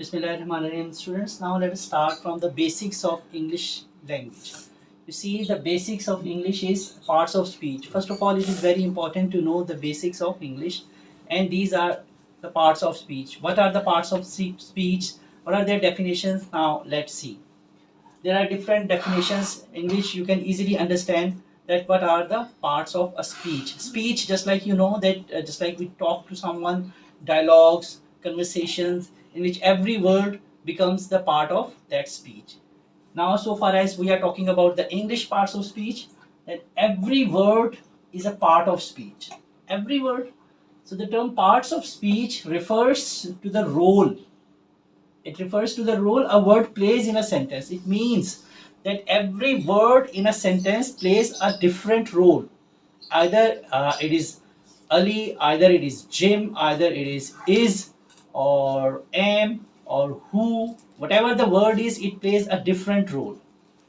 Bismillahirrahmanirrahim. Students, now let us start from the basics of English language. You see, the basics of English is parts of speech. First of all, it is very important to know the basics of English, and these are the parts of speech. What are the parts of speech? What are their definitions? Now let's see. There are different definitions in which you can easily understand that what are the parts of a speech. Speech, just like you know that, just like we talk to someone, dialogues, conversations, in which every word becomes the part of that speech. Now, so far as we are talking about the English parts of speech, that every word is a part of speech. Every word. So the term parts of speech refers to the role. It refers to the role a word plays in a sentence. It means that every word in a sentence plays a different role. Either it is Ali, either it is Jim, either it is or am or who. Whatever the word is, it plays a different role.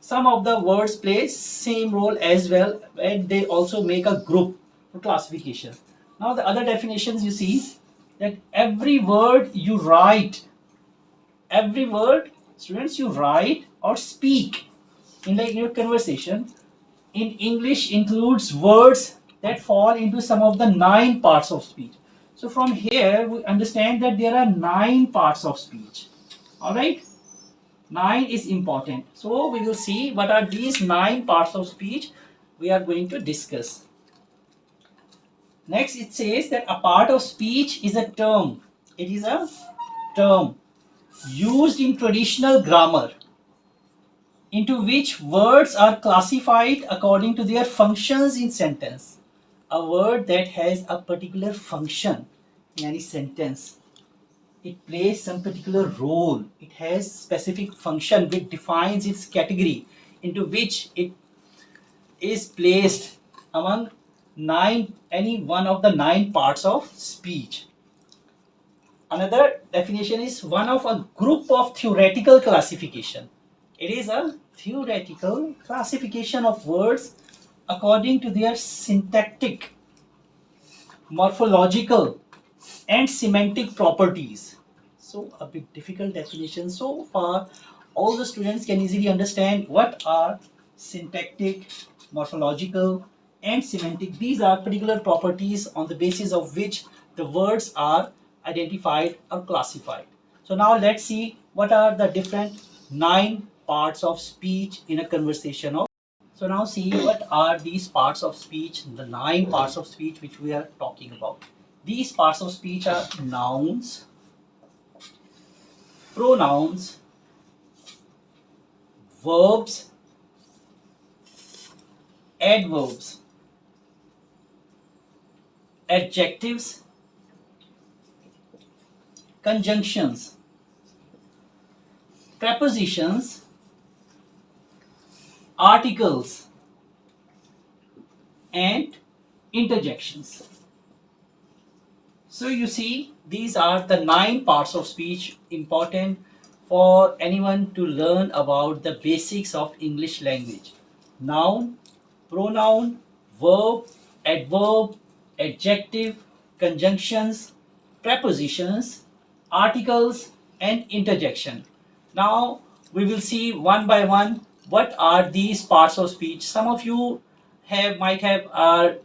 Some of the words play same role as well, and they also make a group for classification. Now the other definitions you see that every word you write, every word, students, you write or speak in like your conversation in English includes words that fall into some of the 9 parts of speech. So from here we understand that there are 9 parts of speech. All right, 9 is important. So we will see what are these 9 parts of speech we are going to discuss. Next, it says that a part of speech is a term. It is a term used in traditional grammar into which words are classified according to their functions in sentence. A word that has a particular function in any sentence, it plays some particular role. It has specific function which defines its category into which it is placed among any one of the 9 parts of speech. Another definition is one of a group of theoretical classification. It is a theoretical classification of words according to their syntactic, morphological, and semantic properties. So a bit difficult definition. So far, all the students can easily understand what are syntactic, morphological, and semantic. These are particular properties on the basis of which the words are identified or classified. So now let's see what are the different 9 parts of speech in a conversation of. So now see what are these parts of speech, the 9 parts of speech which we are talking about. These parts of speech are nouns, pronouns, verbs, adverbs, adjectives, conjunctions, prepositions, articles, and interjections. So you see, these are the 9 parts of speech important for anyone to learn about the basics of English language. Noun, pronoun, verb, adverb, adjective, conjunctions, prepositions, articles, and interjection. Now we will see one by one what are these parts of speech. Some of you might have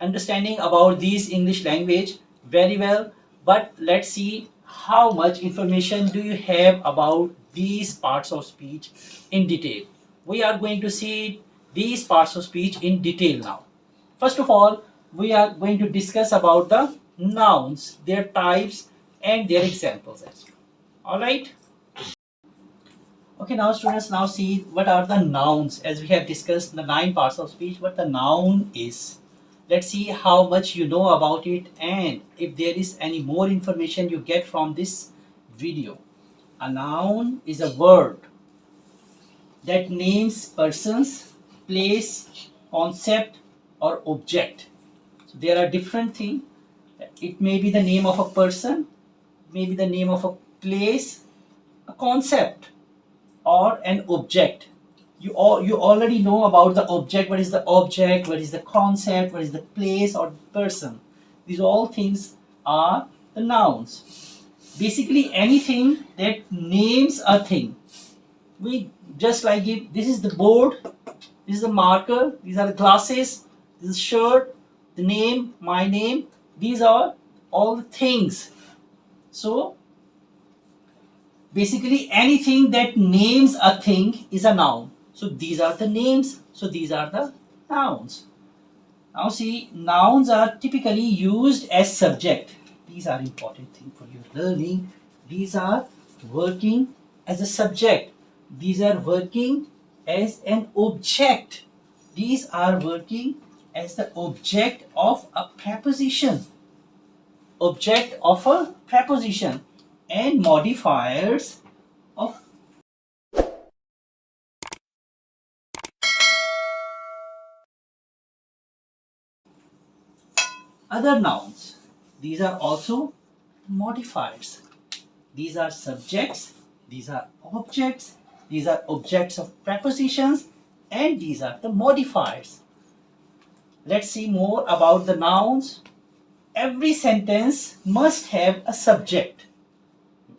understanding about these English language very well, but let's see how much information do you have about these parts of speech in detail. We are going to see these parts of speech in detail now. First of all, we are going to discuss about the nouns, their types, and their examples as well. All right. Okay, now students, now see what are the nouns. As we have discussed the 9 parts of speech, what the noun is. Let's see how much you know about it and if there is any more information you get from this video. A noun is a word that names persons, place, concept, or object. So there are different things. It may be the name of a person, maybe the name of a place, a concept, or an object. You already know about the object. What is the object? What is the concept? What is the place or the person? These all things are the nouns. basically anything that names a thing. We just like it. This is the board, this is the marker, these are the glasses, this is shirt, the name, my name. These are all the things. So basically anything that names a thing is a noun. So these are the names. So these are the nouns. Now see, nouns are typically used as subject. These are important things for your learning. These are working as a subject. These are working as an object. These are working as the object of a preposition. Object of a preposition and modifiers of other nouns. These are also modifiers. These are subjects, these are objects, these are objects of prepositions, and these are the modifiers. Let's see more about the nouns. Every sentence must have a subject.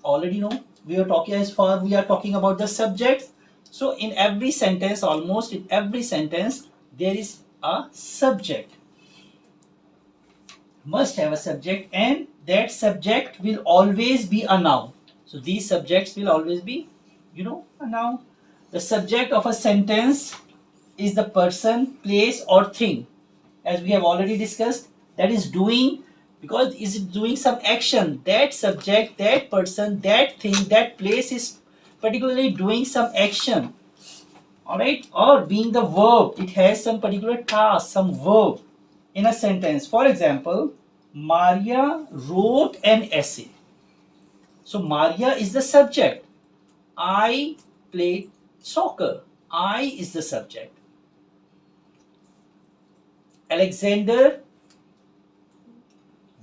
Already know we are talking as far we are talking about the subjects. So in every sentence, almost in every sentence, there is a subject. Must have a subject, and that subject will always be a noun. So these subjects will always be, a noun. The subject of a sentence is the person, place, or thing, as we have already discussed, that is doing, because is it doing some action. That subject, that person, that thing, that place is particularly doing some action. Alright, or being the verb, it has some particular task, some verb in a sentence. For example, Maria wrote an essay. So Maria is the subject. I played soccer. I is the subject. Alexander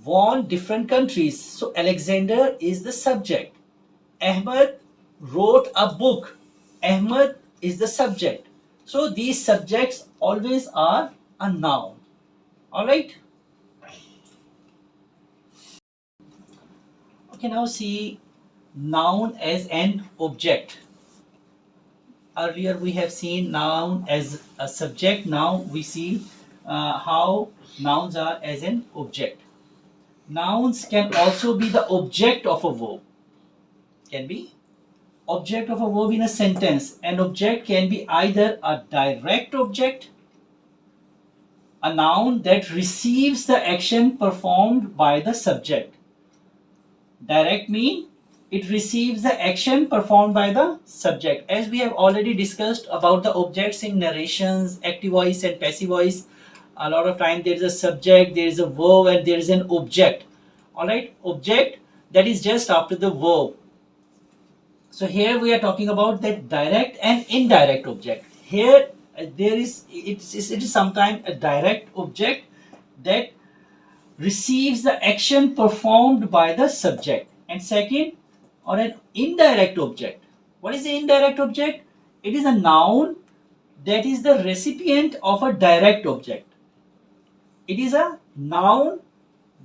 won different countries. So Alexander is the subject. Ahmed wrote a book. Ahmed is the subject. So these subjects always are a noun. Alright. Okay, now see noun as an object. Earlier we have seen noun as a subject. Now we see how nouns are as an object. Nouns can also be the object of a verb. Can be object of a verb in a sentence. An object can be either a direct object, a noun that receives the action performed by the subject. Direct mean it receives the action performed by the subject. As we have already discussed about the objects in narrations, active voice and passive voice, a lot of time there is a subject, there is a verb, and there is an object. Alright, object that is just after the verb. So here we are talking about that direct and indirect object. Here there is it is sometimes a direct object that receives the action performed by the subject. And second, or an indirect object. What is the indirect object? It is a noun that is the recipient of a direct object. It is a noun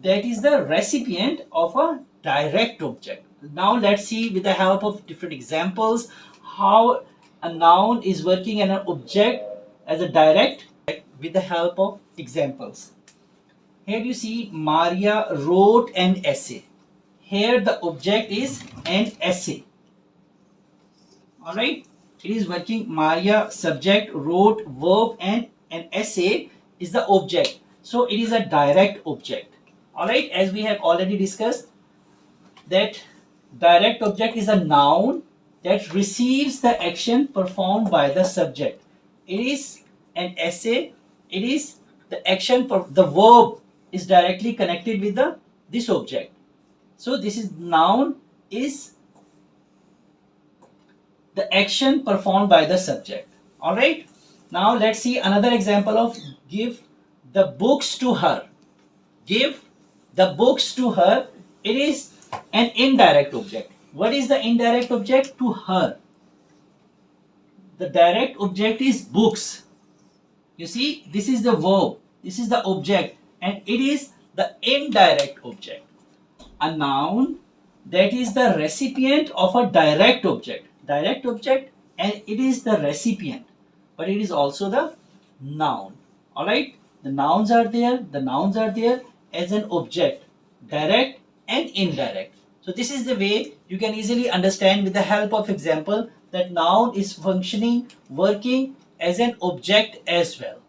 that is the recipient of a direct object. Now let's see with the help of different examples how a noun is working as an object as a direct with the help of examples. Here you see Maria wrote an essay. Here the object is an essay. Alright, it is working. Maria subject, wrote verb, and an essay is the object. So it is a direct object. Alright, as we have already discussed, that direct object is a noun that receives the action performed by the subject. It is an essay. It is the action, the verb is directly connected with this object. So this is noun is the action performed by the subject. Alright. Now let's see another example of give the books to her. Give the books to her. It is an indirect object. What is the indirect object? To her. The direct object is books. You see, this is the verb. This is the object. And it is the indirect object. A noun that is the recipient of a direct object. Direct object, and it is the recipient, but it is also the noun. Alright, the nouns are there. The nouns are there as an object, direct and indirect. So this is the way you can easily understand with the help of example that noun is functioning, working as an object as well.